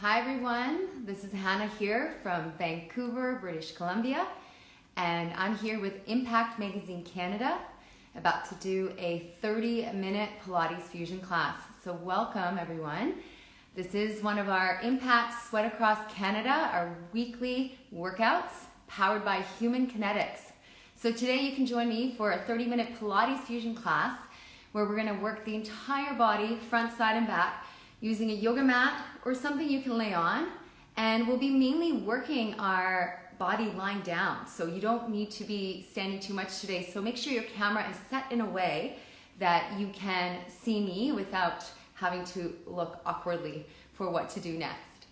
Hi everyone, this is Hana here from Vancouver, British Columbia, and I'm here with Impact Magazine Canada, about to do a 30-minute Pilates fusion class. So welcome everyone. This is one of our Impact Sweat Across Canada, our weekly workouts powered by Human Kinetics. So today you can join me for a 30-minute Pilates fusion class where we're going to work the entire body, front, side, and back, using a yoga mat or something you can lay on, and we'll be mainly working our body lying down, so you don't need to be standing too much today. So make sure your camera is set in a way that you can see me without having to look awkwardly for what to do next.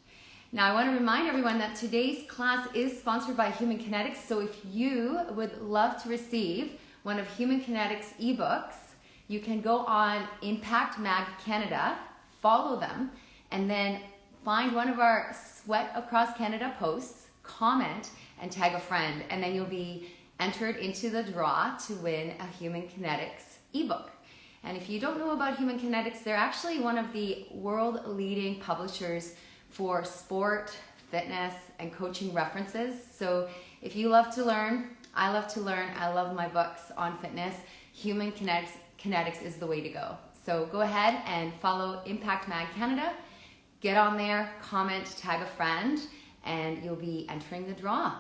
Now I want to remind everyone that today's class is sponsored by Human Kinetics, so if you would love to receive one of Human Kinetics ebooks, you can go on Impact Mag Canada, follow them, and then find one of our Sweat Across Canada posts, comment, and tag a friend, and then you'll be entered into the draw to win a Human Kinetics ebook. And if you don't know about Human Kinetics, they're actually one of the world-leading publishers for sport, fitness, and coaching references. So if you love to learn, I love to learn, I love my books on fitness, Human Kinetics is the way to go. So go ahead and follow Impact Mag Canada, get on there, comment, tag a friend, and you'll be entering the draw.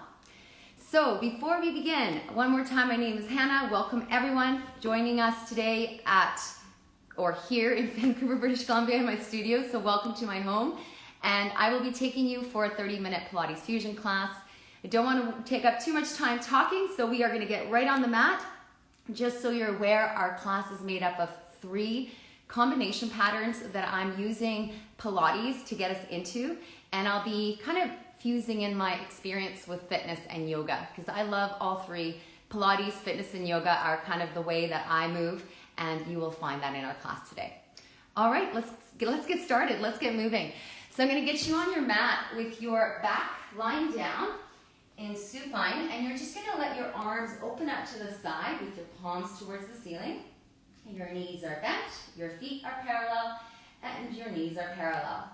So before we begin, one more time, my name is Hana. Welcome everyone joining us today here in Vancouver, British Columbia in my studio. So welcome to my home. And I will be taking you for a 30-minute Pilates fusion class. I don't want to take up too much time talking, so we are going to get right on the mat. Just so you're aware, our class is made up of 3 combination patterns that I'm using Pilates to get us into, and I'll be kind of fusing in my experience with fitness and yoga because I love all 3. Pilates, fitness, and yoga are kind of the way that I move, and you will find that in our class today. All right, let's get started. Let's get moving. So I'm going to get you on your mat with your back lying down in supine, and you're just going to let your arms open up to the side with your palms towards the ceiling. Your knees are bent, your feet are parallel, and your knees are parallel.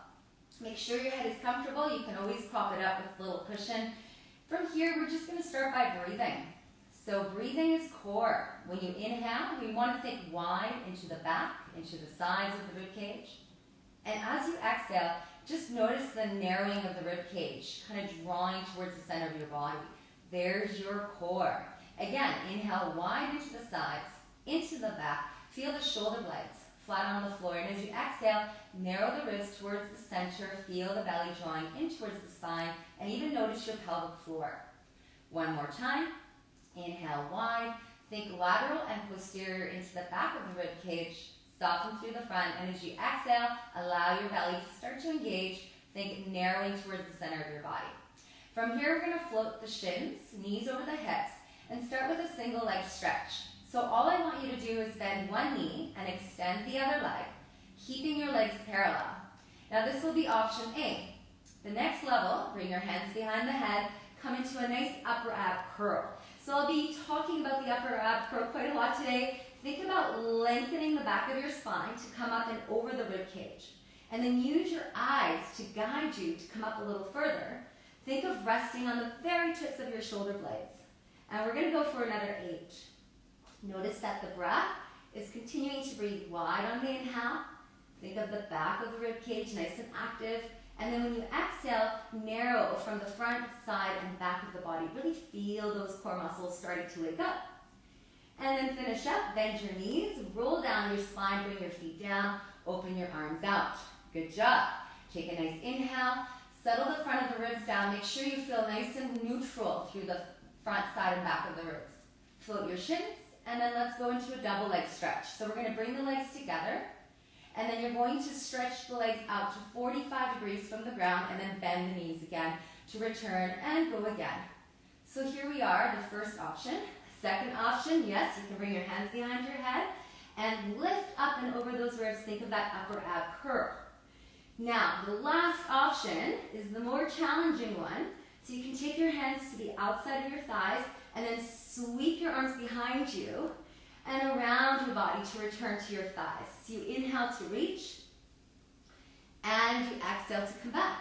Make sure your head is comfortable. You can always prop it up with a little cushion. From here, we're just going to start by breathing. So breathing is core. When you inhale, we want to think wide into the back, into the sides of the rib cage. And as you exhale, just notice the narrowing of the rib cage, kind of drawing towards the center of your body. There's your core. Again, inhale wide into the sides, into the back. Feel the shoulder blades flat on the floor, and as you exhale, narrow the ribs towards the center, feel the belly drawing in towards the spine, and even notice your pelvic floor. One more time. Inhale wide, think lateral and posterior into the back of the rib cage, soften through the front, and as you exhale, allow your belly to start to engage, think narrowing towards the center of your body. From here, we're going to float the shins, knees over the hips, and start with a single leg stretch. So all I want you to do is bend one knee and extend the other leg, keeping your legs parallel. Now this will be option A. The next level, bring your hands behind the head, come into a nice upper ab curl. So I'll be talking about the upper ab curl quite a lot today. Think about lengthening the back of your spine to come up and over the rib cage. And then use your eyes to guide you to come up a little further. Think of resting on the very tips of your shoulder blades. And we're going to go for another 8. Notice that the breath is continuing to breathe wide on the inhale. Think of the back of the rib cage nice and active. And then when you exhale, narrow from the front, side, and back of the body. Really feel those core muscles starting to wake up. And then finish up, bend your knees, roll down your spine, bring your feet down, open your arms out. Good job. Take a nice inhale, settle the front of the ribs down. Make sure you feel nice and neutral through the front, side, and back of the ribs. Float your shins. And then let's go into a double leg stretch. So we're going to bring the legs together, and then you're going to stretch the legs out to 45 degrees from the ground, and then bend the knees again to return and go again. So here we are, the first option. Second option, yes, you can bring your hands behind your head and lift up and over those ribs. Think of that upper ab curl. Now, the last option is the more challenging one. So you can take your hands to the outside of your thighs and then sweep your arms behind you and around your body to return to your thighs. So you inhale to reach, and you exhale to come back.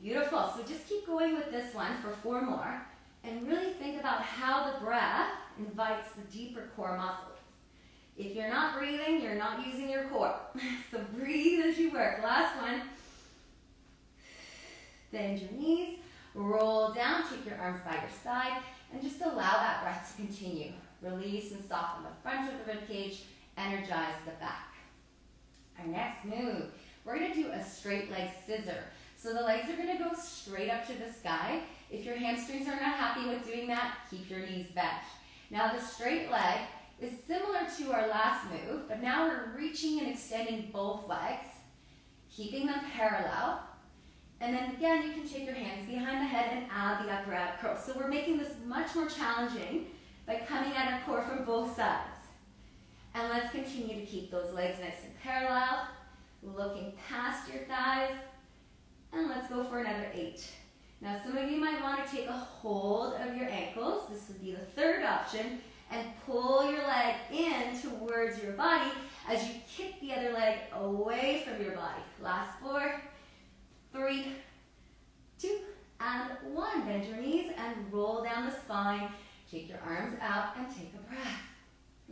Beautiful. So just keep going with this one for 4 more. And really think about how the breath invites the deeper core muscles. If you're not breathing, you're not using your core. So breathe as you work. Last one. Bend your knees, roll down, take your arms by your side, and just allow that breath to continue. Release and soften the front of the ribcage, energize the back. Our next move, we're going to do a straight leg scissor. So the legs are going to go straight up to the sky. If your hamstrings are not happy with doing that, keep your knees bent. Now the straight leg is similar to our last move, but now we're reaching and extending both legs, keeping them parallel. And then again, you can take your hands behind the head and add the upper ab curl. So we're making this much more challenging by coming at our core from both sides. And let's continue to keep those legs nice and parallel, looking past your thighs. And let's go for another 8. Now some of you might want to take a hold of your ankles. This would be the third option. And pull your leg in towards your body as you kick the other leg away from your body. Last 4, 3, 2, and 1. Bend your knees and roll down the spine. Take your arms out and take a breath.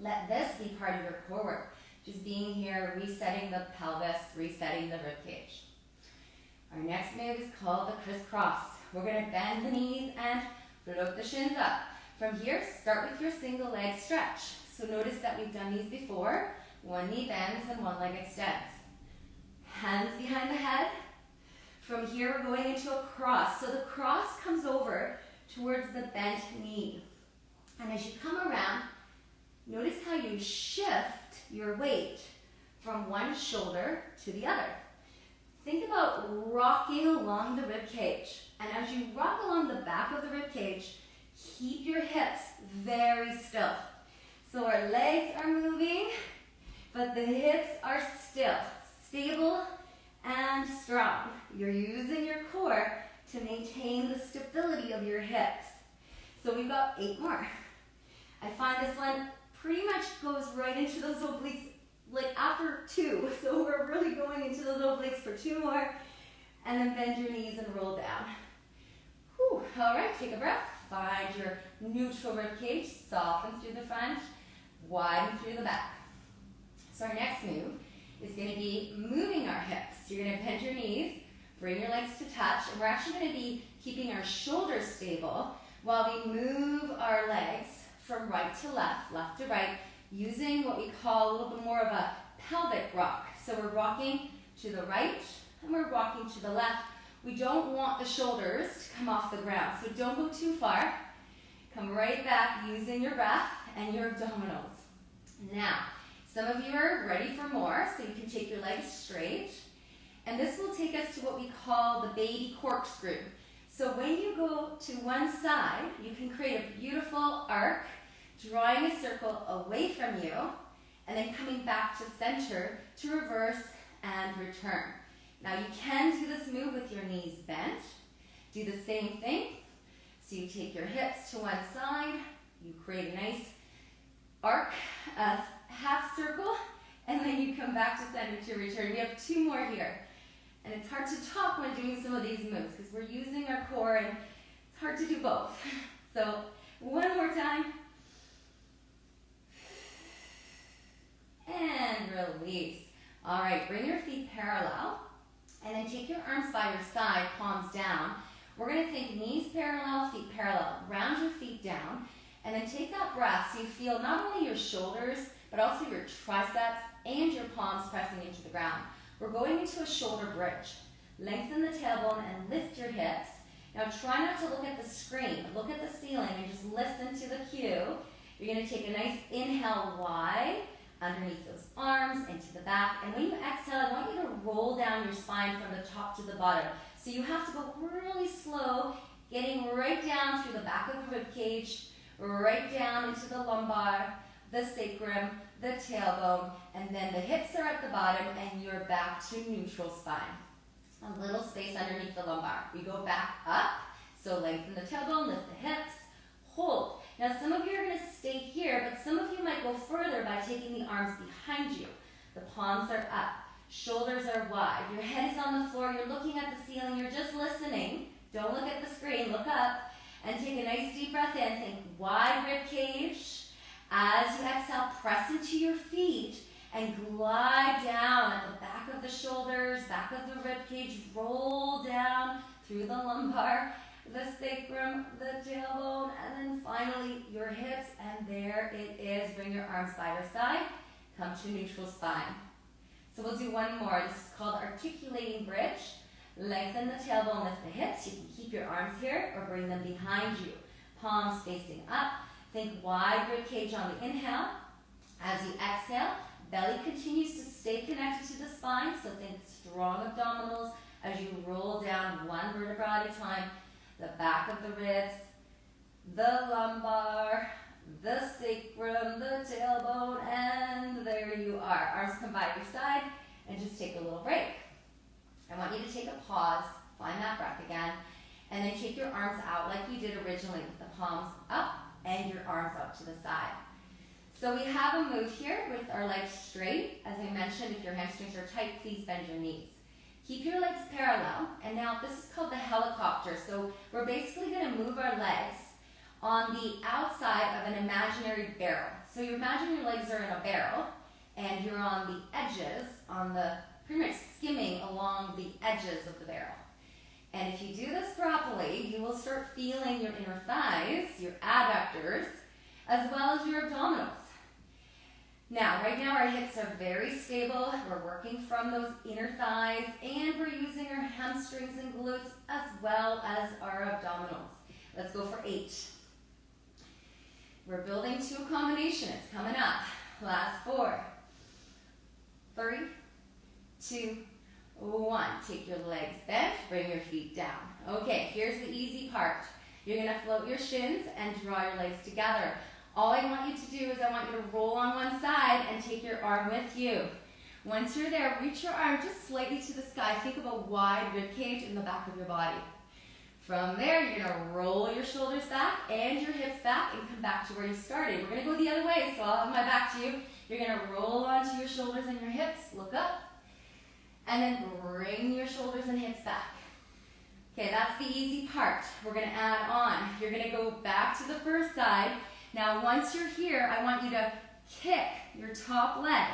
Let this be part of your core work. Just being here, resetting the pelvis, resetting the ribcage. Our next move is called the Criss-Cross. We're going to bend the knees and float the shins up. From here, start with your single leg stretch. So notice that we've done these before. One knee bends and one leg extends. Hands behind the head. From here, we're going into a cross. So the cross comes over towards the bent knee. And as you come around, notice how you shift your weight from one shoulder to the other. Think about rocking along the rib cage. And as you rock along the back of the rib cage, keep your hips very still. So our legs are moving, but the hips are still, stable and strong. You're using your core to maintain the stability of your hips. So we've got 8 more. I find this one pretty much goes right into those obliques like after 2. So we're really going into those obliques for 2 more. And then bend your knees and roll down. Whew. All right, take a breath. Find your neutral rib cage. Soften through the front, widen through the back. So our next move is going to be moving our hips. You're going to bend your knees, bring your legs to touch, and we're actually going to be keeping our shoulders stable while we move our legs from right to left, left to right, using what we call a little bit more of a pelvic rock. So we're rocking to the right and we're rocking to the left. We don't want the shoulders to come off the ground, so don't go too far. Come right back using your breath and your abdominals. Now, some of you are ready for more, so you can take your legs straight. And this will take us to what we call the baby corkscrew. So when you go to one side, you can create a beautiful arc, drawing a circle away from you, and then coming back to center to reverse and return. Now you can do this move with your knees bent. Do the same thing. So you take your hips to one side, you create a nice arc, a half circle, and then you come back to center to return. We have 2 more here. And it's hard to talk when doing some of these moves because we're using our core and it's hard to do both. So one more time. And release. All right, bring your feet parallel and then take your arms by your side, palms down. We're going to think knees parallel, feet parallel. Round your feet down and then take that breath so you feel not only your shoulders but also your triceps and your palms pressing into the ground. We're going into a shoulder bridge. Lengthen the tailbone and lift your hips. Now try not to look at the screen. Look at the ceiling and just listen to the cue. You're going to take a nice inhale wide underneath those arms into the back. And when you exhale, I want you to roll down your spine from the top to the bottom. So you have to go really slow, getting right down through the back of the rib cage, right down into the lumbar, the sacrum, the tailbone, and then the hips are at the bottom and you're back to neutral spine. A little space underneath the lumbar. We go back up, so lengthen the tailbone, lift the hips, hold. Now some of you are going to stay here, but some of you might go further by taking the arms behind you. The palms are up. Shoulders are wide. Your head is on the floor. You're looking at the ceiling. You're just listening. Don't look at the screen. Look up and take a nice deep breath in. Think wide rib cage. As you exhale, press into your feet and glide down at the back of the shoulders, back of the rib cage. Roll down through the lumbar, the sacrum, the tailbone, and then finally your hips. And there it is. Bring your arms by your side. Come to neutral spine. So we'll do one more. This is called articulating bridge. Lengthen the tailbone, lift the hips. You can keep your arms here or bring them behind you. Palms facing up. Think wide rib cage on the inhale. As you exhale, belly continues to stay connected to the spine. So think strong abdominals as you roll down one vertebra at a time. The back of the ribs, the lumbar, the sacrum, the tailbone, and there you are. Arms come by your side and just take a little break. I want you to take a pause, find that breath again, and then take your arms out like you did originally with the palms up and your arms up to the side. So we have a move here with our legs straight. As I mentioned, if your hamstrings are tight, please bend your knees. Keep your legs parallel, and now this is called the helicopter. So we're basically going to move our legs on the outside of an imaginary barrel. So you imagine your legs are in a barrel, and you're on the edges, pretty much skimming along the edges of the barrel. And if you do this properly, you will start feeling your inner thighs, your adductors, as well as your abdominals. Now, right now our hips are very stable. We're working from those inner thighs, and we're using our hamstrings and glutes as well as our abdominals. Let's go for 8. We're building to a combination. It's coming up. Last 4, 3, 2, 1. Take your legs bent, bring your feet down. Okay, here's the easy part. You're going to float your shins and draw your legs together. All I want you to do is I want you to roll on one side and take your arm with you. Once you're there, reach your arm just slightly to the sky. Think of a wide rib cage in the back of your body. From there, you're going to roll your shoulders back and your hips back and come back to where you started. We're going to go the other way, so I'll have my back to you. You're going to roll onto your shoulders and your hips, look up, and then bring your shoulders and hips back. Okay, that's the easy part. We're going to add on. You're going to go back to the first side. Now, once you're here, I want you to kick your top leg,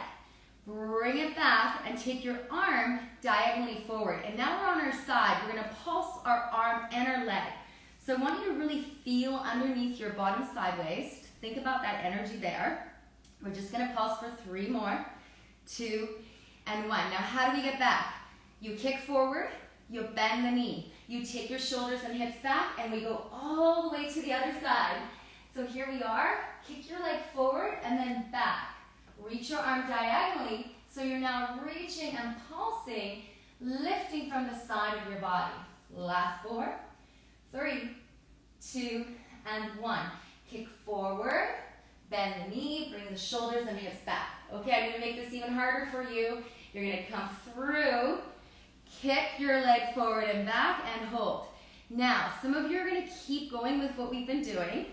bring it back, and take your arm diagonally forward. And now we're on our side. We're going to pulse our arm and our leg. So I want you to really feel underneath your bottom side waist. Think about that energy there. We're just going to pulse for 3 more, 2, and 1. Now, how do we get back? You kick forward, you bend the knee. You take your shoulders and hips back, and we go all the way to the other side. So here we are. Kick your leg forward and then back. Reach your arm diagonally, so you're now reaching and pulsing, lifting from the side of your body. Last 4, 3, 2, and 1. Kick forward, bend the knee, bring the shoulders and hips back. Okay, I'm going to make this even harder for you. You're going to come through, kick your leg forward and back, and hold. Now, some of you are going to keep going with what we've been doing.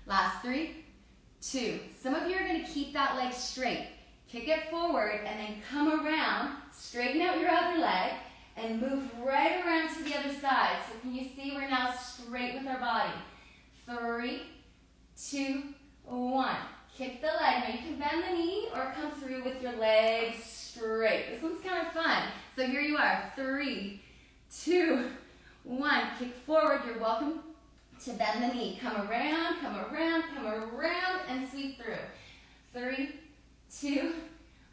Last 3, 2. Some of you are going to keep that leg straight. Kick it forward and then come around, straighten out your other leg, and move right around to the other side. So can you see we're now straight with our body? 3, 2, 1. Kick the leg. Now you can bend the knee or come through with your legs straight. This one's kind of fun. So here you are. 3, 2, 1. Kick forward. You're welcome to bend the knee. Come around, come around, come around, and sweep through. 3, 2,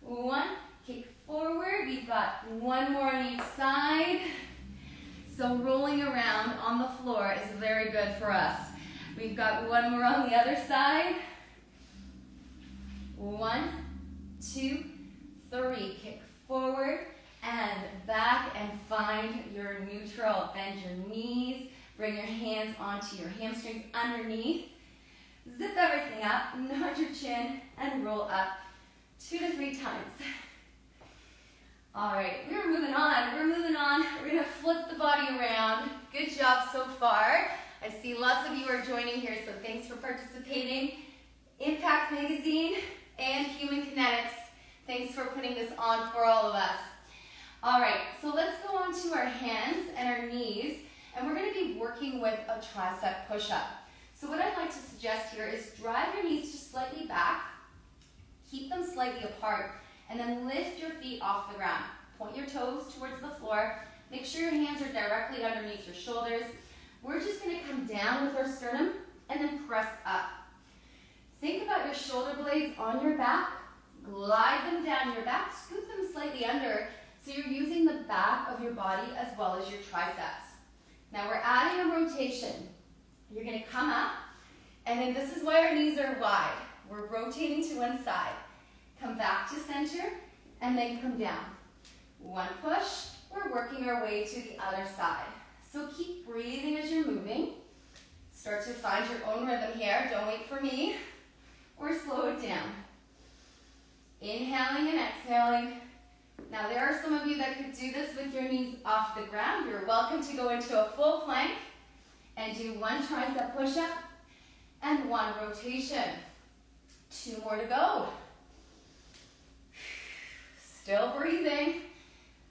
1. Kick forward. We've got 1 more on each side. So rolling around on the floor is very good for us. We've got 1 more on the other side. 1, 2, 3. Kick forward and back and find your neutral. Bend your knees. Bring your hands onto your hamstrings underneath. Zip everything up, nod your chin, and roll up 2 to 3 times. All right, we're moving on. We're going to flip the body around. Good job so far. I see lots of you are joining here, so thanks for participating. Impact Magazine and Human Kinetics, thanks for putting this on for all of us. working with a tricep push-up. So what I'd like to suggest here is drive your knees just slightly back, keep them slightly apart, and then lift your feet off the ground. Point your toes towards the floor. Make sure your hands are directly underneath your shoulders. We're just going to come down with our sternum and then press up. Think about your shoulder blades on your back. Glide them down your back. Scoot them slightly under so you're using the back of your body as well as your triceps. Now we're adding a rotation. You're going to come up, and then this is why our knees are wide. We're rotating to one side. Come back to center, and then come down. One push, we're working our way to the other side. So keep breathing as you're moving. Start to find your own rhythm here. Don't wait for me, or slow it down. Inhaling and exhaling. Now there are some of you that could do this with your knees off the ground. You're welcome to go into a full plank and do one tricep push-up and one rotation. 2 more to go. Still breathing.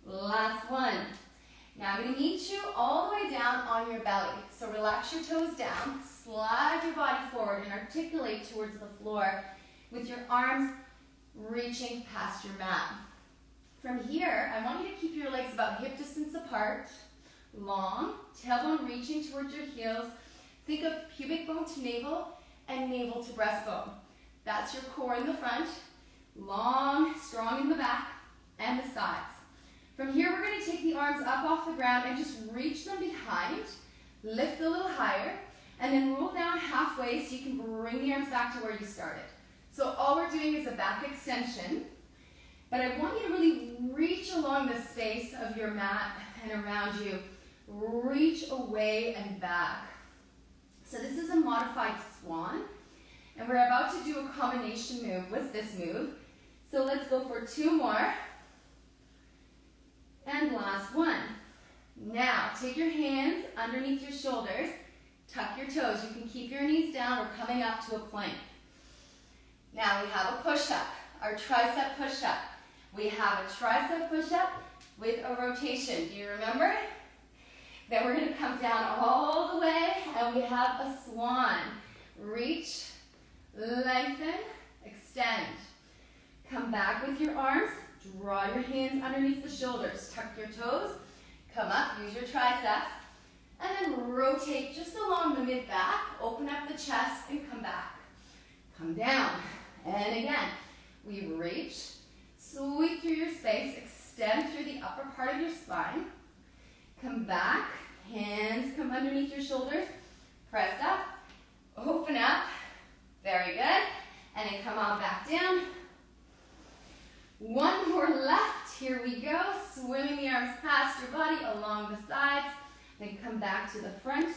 Last one. Now I'm going to meet you all the way down on your belly. So relax your toes down, slide your body forward and articulate towards the floor with your arms reaching past your mat. From here, I want you to keep your legs about hip distance apart, long, tailbone reaching towards your heels. Think of pubic bone to navel and navel to breastbone. That's your core in the front, long, strong in the back and the sides. From here, we're going to take the arms up off the ground and just reach them behind, lift a little higher, and then roll down halfway so you can bring the arms back to where you started. So all we're doing is a back extension, but I want you to really reach along the space of your mat and around you. Reach away and back. So this is a modified swan, and we're about to do a combination move with this move. So let's go for 2 more. And last one. Now, take your hands underneath your shoulders, tuck your toes. You can keep your knees down. We're coming up to a plank. Now we have a push-up, our tricep push-up. We have a tricep push-up with a rotation. Do you remember? Then we're going to come down all the way, and we have a swan. Reach, lengthen, extend. Come back with your arms. Draw your hands underneath the shoulders. Tuck your toes. Come up. Use your triceps. And then rotate just along the mid-back. Open up the chest and come back. Come down. And again, we reach. Sweep through your space. Extend through the upper part of your spine. Come back. Hands come underneath your shoulders. Press up. Open up. Very good. And then come on back down. One more left. Here we go. Swimming the arms past your body along the sides. Then come back to the front.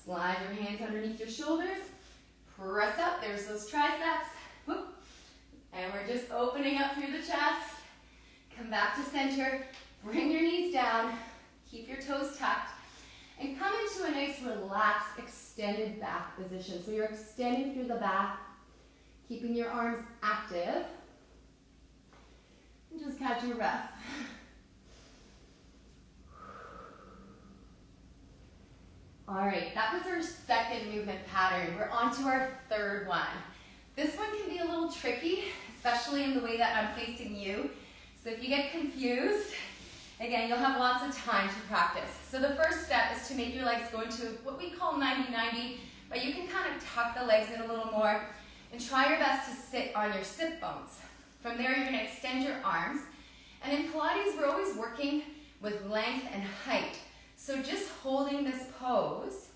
Slide your hands underneath your shoulders. Press up. There's those triceps. Whoop. And we're just opening up through the chest. Come back to center. Bring your knees down. Keep your toes tucked. And come into a nice, relaxed, extended back position. So you're extending through the back, keeping your arms active. And just catch your breath. All right, that was our second movement pattern. We're on to our third one. This one can be a little tricky, especially in the way that I'm facing you. So if you get confused, again, you'll have lots of time to practice. So the first step is to make your legs go into what we call 90-90, but you can kind of tuck the legs in a little more and try your best to sit on your sit bones. From there, you're going to extend your arms. And in Pilates, we're always working with length and height. So just holding this pose,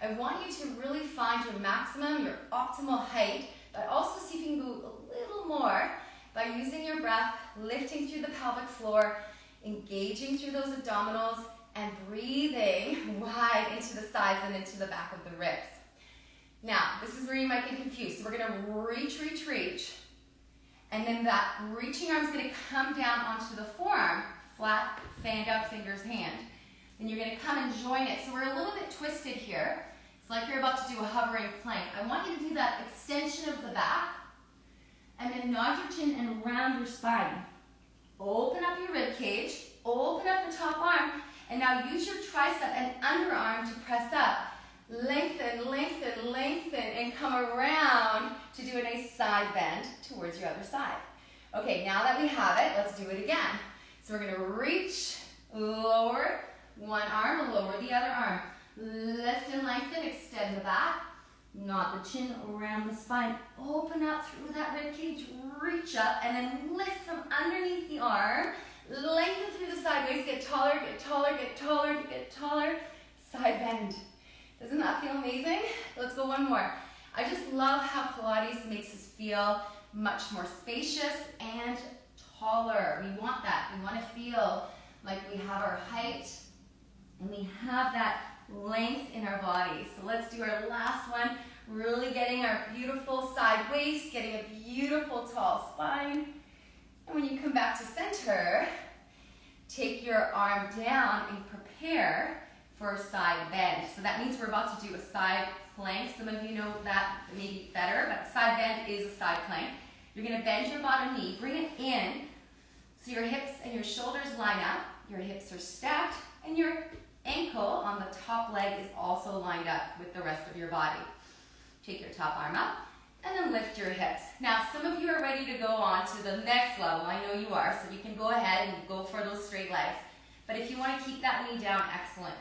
I want you to really find your maximum, your optimal height, but also see if you can go a little more by using your breath, lifting through the pelvic floor, engaging through those abdominals, and breathing wide into the sides and into the back of the ribs. Now, this is where you might get confused. So we're going to reach, reach, reach. And then that reaching arm is going to come down onto the forearm, flat, fanned out fingers, hand. Then you're going to come and join it. So we're a little bit twisted here. It's like you're about to do a hovering plank. I want you to do that extension of the back, and then nod your chin and round your spine. Open up your rib cage, open up the top arm, and And now use your tricep and underarm to press up. Lengthen, lengthen, lengthen, and come around to do a nice side bend towards your other side. Okay, now that we have it, let's do it again. So we're gonna reach, lower one arm, lower the other arm. Lift and lengthen, extend the back. Knot the chin around the spine. Open up through that rib cage, reach up, and then lift from underneath the arm. Lengthen through the sideways, get taller, get taller, get taller, get taller. Side bend. Doesn't that feel amazing? Let's go one more. I just love how Pilates makes us feel much more spacious and taller. We want that. We want to feel like we have our height and we have that length in our body. So let's do our last one. Really getting our beautiful side waist, getting a beautiful tall spine. And when you come back to center, take your arm down and prepare for a side bend. So that means we're about to do a side plank. Some of you know that maybe better, but side bend is a side plank. You're gonna bend your bottom knee, bring it in, so your hips and your shoulders line up, your hips are stacked, and your ankle on the top leg is also lined up with the rest of your body. Take your top arm up, and then lift your hips. Now, some of you are ready to go on to the next level. I know you are, so you can go ahead and go for those straight legs. But if you want to keep that knee down, excellent.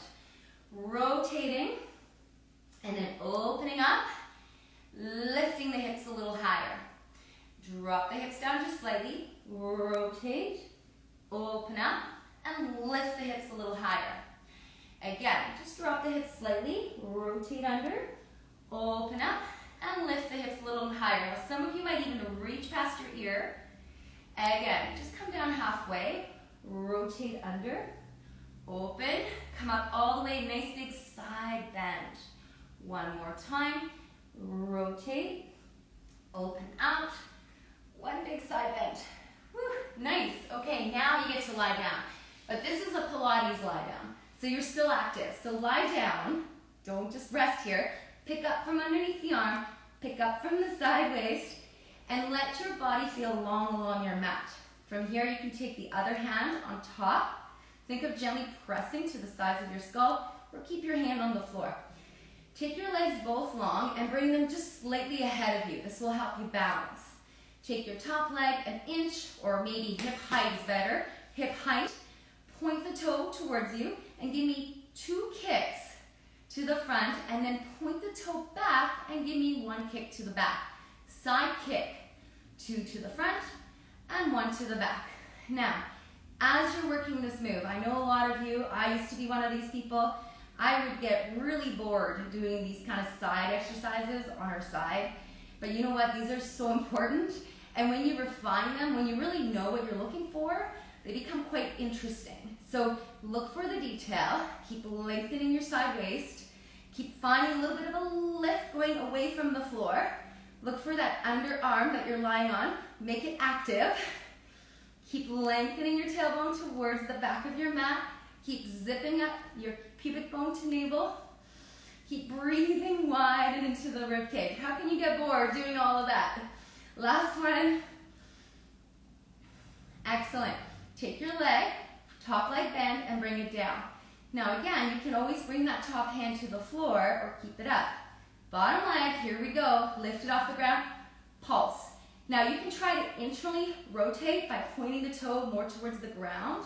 Rotating, and then opening up, lifting the hips a little higher. Drop the hips down just slightly, rotate, open up, and lift the hips a little higher. Again, just drop the hips slightly, rotate under, open up, and lift the hips a little higher. Now, some of you might even reach past your ear. Again, just come down halfway, rotate under, open, come up all the way, nice big side bend. One more time, rotate, open out, one big side bend. Whew, nice. Okay, now you get to lie down. But this is a Pilates lie down, so you're still active. So lie down, don't just rest here. Pick up from underneath the arm, pick up from the side waist, and let your body feel long along your mat. From here, you can take the other hand on top. Think of gently pressing to the sides of your skull, or keep your hand on the floor. Take your legs both long and bring them just slightly ahead of you. This will help you balance. Take your top leg an inch, or maybe hip height is better. Hip height, point the toe towards you, and give me 2 kicks to the front, and then point the toe back and give me 1 kick to the back. Side kick, 2 to the front and 1 to the back. Now, as you're working this move, I know a lot of you, I used to be one of these people, I would get really bored doing these kind of side exercises on our side. But you know what, these are so important. And when you refine them, when you really know what you're looking for, they become quite interesting. So look for the detail, keep lengthening your side waist, keep finding a little bit of a lift going away from the floor. Look for that underarm that you're lying on, make it active. Keep lengthening your tailbone towards the back of your mat. Keep zipping up your pubic bone to navel. Keep breathing wide and into the ribcage. How can you get bored doing all of that? Last one. Excellent. Take your leg, top leg bend, and bring it down. Now again, you can always bring that top hand to the floor or keep it up. Bottom leg, here we go. Lift it off the ground, pulse. Now you can try to internally rotate by pointing the toe more towards the ground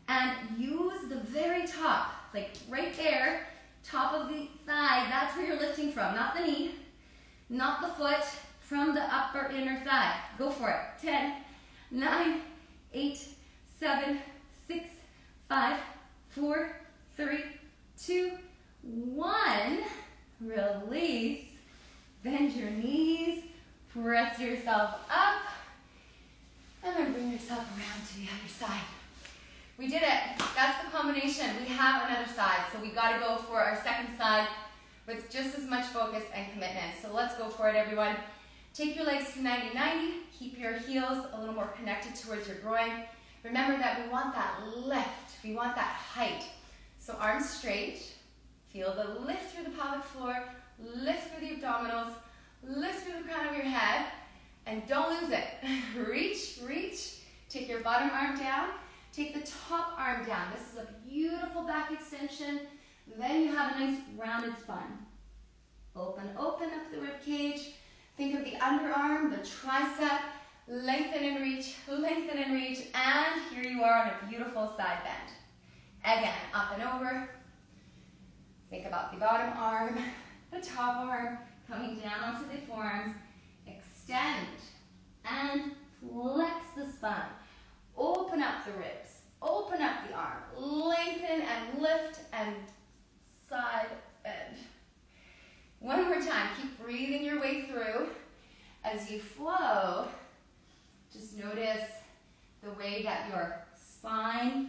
and use the very top, like right there, top of the thigh. That's where you're lifting from, not the knee, not the foot, from the upper inner thigh. Go for it. 10, 9, 8, 7, 6, 5, 4, 3, 2, 1. Release. Bend your knees. Press yourself up. And then bring yourself around to the other side. We did it. That's the combination. We have another side. So we got to go for our second side with just as much focus and commitment. So let's go for it, everyone. Take your legs to 90-90. Keep your heels a little more connected towards your groin. Remember that we want that lift. We want that height. So arms straight. Feel the lift through the pelvic floor. Lift through the abdominals. Lift through the crown of your head. And don't lose it. Reach, reach. Take your bottom arm down. Take the top arm down. This is a beautiful back extension. Then you have a nice rounded spine. Open up the rib cage. Think of the underarm, the tricep. Lengthen and reach, and here you are on a beautiful side bend. Again, up and over. Think about the bottom arm, the top arm, coming down onto the forearms. Extend and flex the spine. Open up the ribs, open up the arm. Lengthen and lift and side bend. One more time, keep breathing your way through. As you flow, just notice the way that your spine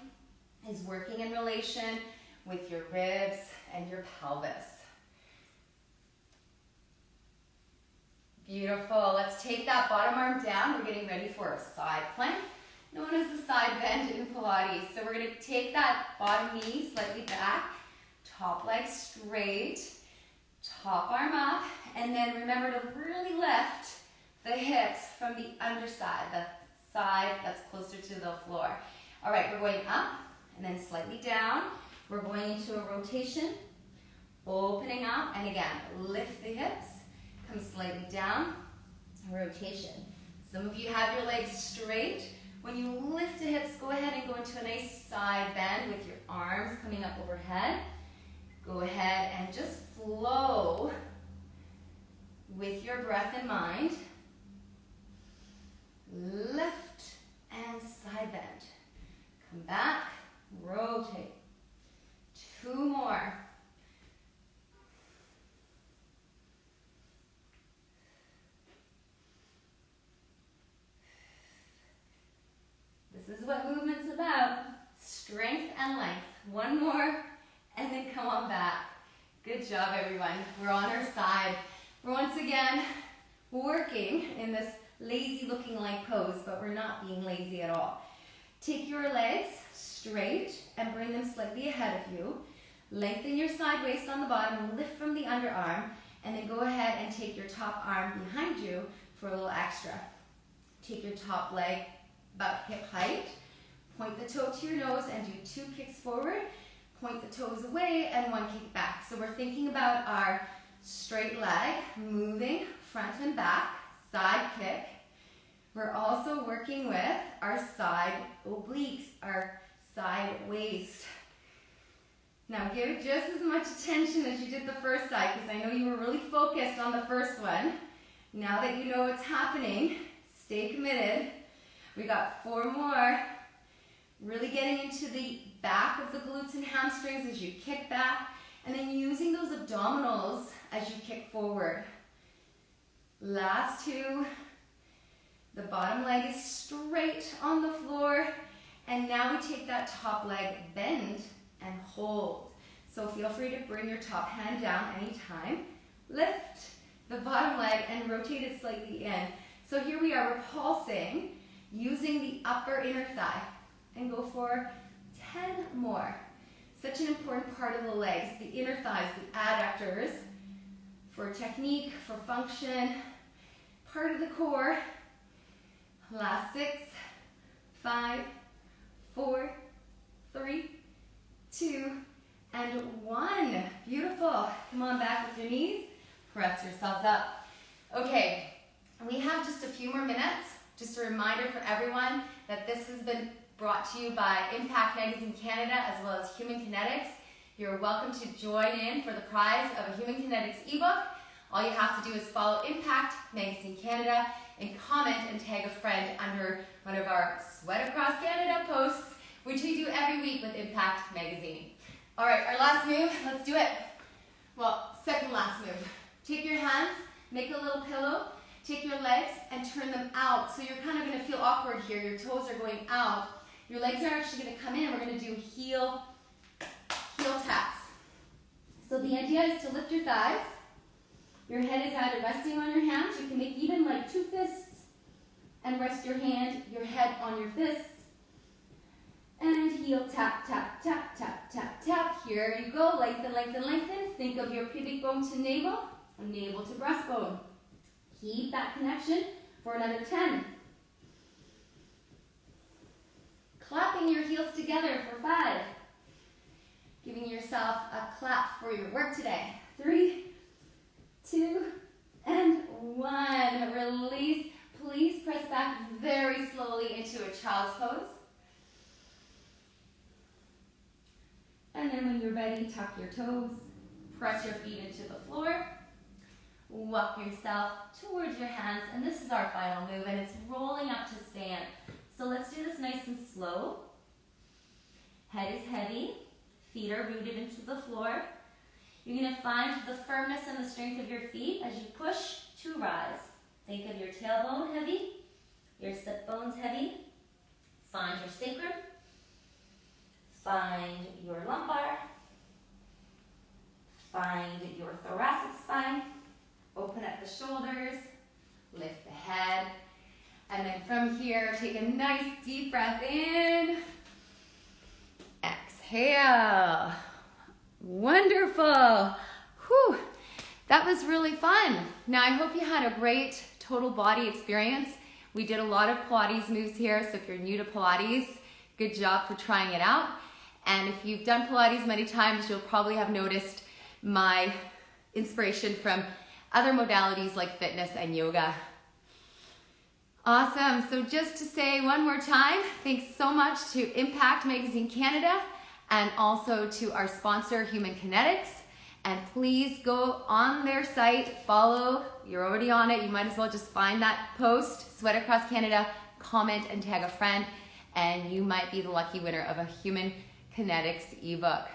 is working in relation with your ribs and your pelvis. Beautiful. Let's take that bottom arm down. We're getting ready for a side plank, known as the side bend in Pilates. So we're going to take that bottom knee slightly back, top leg straight, top arm up, and then remember to really lift the hips from the underside, the side that's closer to the floor. All right, we're going up and then slightly down. We're going into a rotation, opening up, and again, lift the hips, come slightly down, rotation. Some of you have your legs straight. When you lift the hips, go ahead and go into a nice side bend with your arms coming up overhead. Go ahead and just flow with your breath in mind. Lift and side bend. Come back, rotate. 2 more. This is what movement's about. Strength and length. 1 more, and then come on back. Good job, everyone. We're on our side. We're once again working in this lazy looking like pose, but we're not being lazy at all. Take your legs straight and bring them slightly ahead of you. Lengthen your side waist on the bottom, lift from the underarm, and then go ahead and take your top arm behind you for a little extra. Take your top leg about hip height, point the toe to your nose and do 2 kicks forward, point the toes away and 1 kick back. So we're thinking about our straight leg, moving front and back, side kick. We're also working with our side obliques, our side waist. Now give just as much attention as you did the first side, because I know you were really focused on the first one. Now that you know what's happening, stay committed. We got 4 more. Really getting into the back of the glutes and hamstrings as you kick back, and then using those abdominals as you kick forward. Last 2. The bottom leg is straight on the floor, and now we take that top leg, bend, and hold. So feel free to bring your top hand down anytime. Lift the bottom leg and rotate it slightly in. So here we are, we're pulsing using the upper inner thigh, and go for 10 more. Such an important part of the legs, the inner thighs, the adductors, for technique, for function, part of the core. Last 6, 5, 4, 3, 2, and 1. Beautiful. Come on back with your knees. Press yourselves up. Okay, we have just a few more minutes. Just a reminder for everyone that this has been brought to you by Impact Magazine Canada as well as Human Kinetics. You're welcome to join in for the prize of a Human Kinetics ebook. All you have to do is follow Impact Magazine Canada and comment and tag a friend under one of our Sweat Across Canada posts, which we do every week with Impact Magazine. All right, our last move, let's do it. Well, second last move. Take your hands, make a little pillow, take your legs and turn them out. So you're kind of gonna feel awkward here. Your toes are going out. Your legs are actually gonna come in. We're gonna do heel taps. So the idea is to lift your thighs. Your head is either resting on your hands. You can make even like 2 fists and rest your head on your fists. And heel tap, tap, tap, tap, tap, tap. Here you go. Lengthen, lengthen, lengthen. Think of your pubic bone to navel and navel to breastbone. Keep that connection for another 10. Clapping your heels together for 5. Giving yourself a clap for your work today. 3, 2, and 1. Release. Please press back very slowly into a child's pose. And then when you're ready, tuck your toes. Press your feet into the floor. Walk yourself towards your hands. And this is our final move, and it's rolling up to stand. So let's do this nice and slow. Head is heavy. Feet are rooted into the floor. You're going to find the firmness and the strength of your feet as you push to rise. Think of your tailbone heavy, your sit bones heavy. Find your sacrum. Find your lumbar. Find your thoracic spine. Open up the shoulders. Lift the head. And then from here, take a nice deep breath in. Exhale. Wonderful. Whew. That was really fun. Now I hope you had a great total body experience. We did a lot of Pilates moves here, so if you're new to Pilates, good job for trying it out. And if you've done Pilates many times, you'll probably have noticed my inspiration from other modalities like fitness and yoga. Awesome. So just to say one more time, thanks so much to Impact Magazine Canada and also to our sponsor, Human Kinetics. And please go on their site, follow. You're already on it. You might as well just find that post, Sweat Across Canada, comment and tag a friend, and you might be the lucky winner of a Human Kinetics ebook.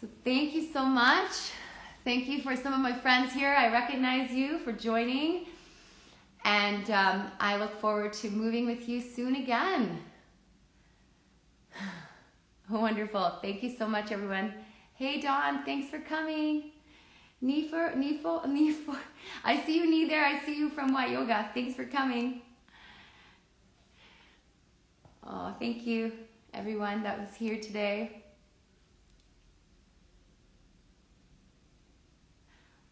So thank you so much. Thank you for some of my friends here. I recognize you for joining. And I look forward to moving with you soon again. Wonderful. Thank you so much, everyone. Hey, Dawn, thanks for coming. Nifo. I see you, Nee, there. I see you from Y Yoga. Thanks for coming. Oh, thank you, everyone that was here today.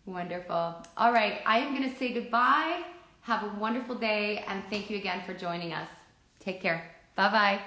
Wonderful. All right, I am going to say goodbye. Have a wonderful day, and thank you again for joining us. Take care. Bye-bye.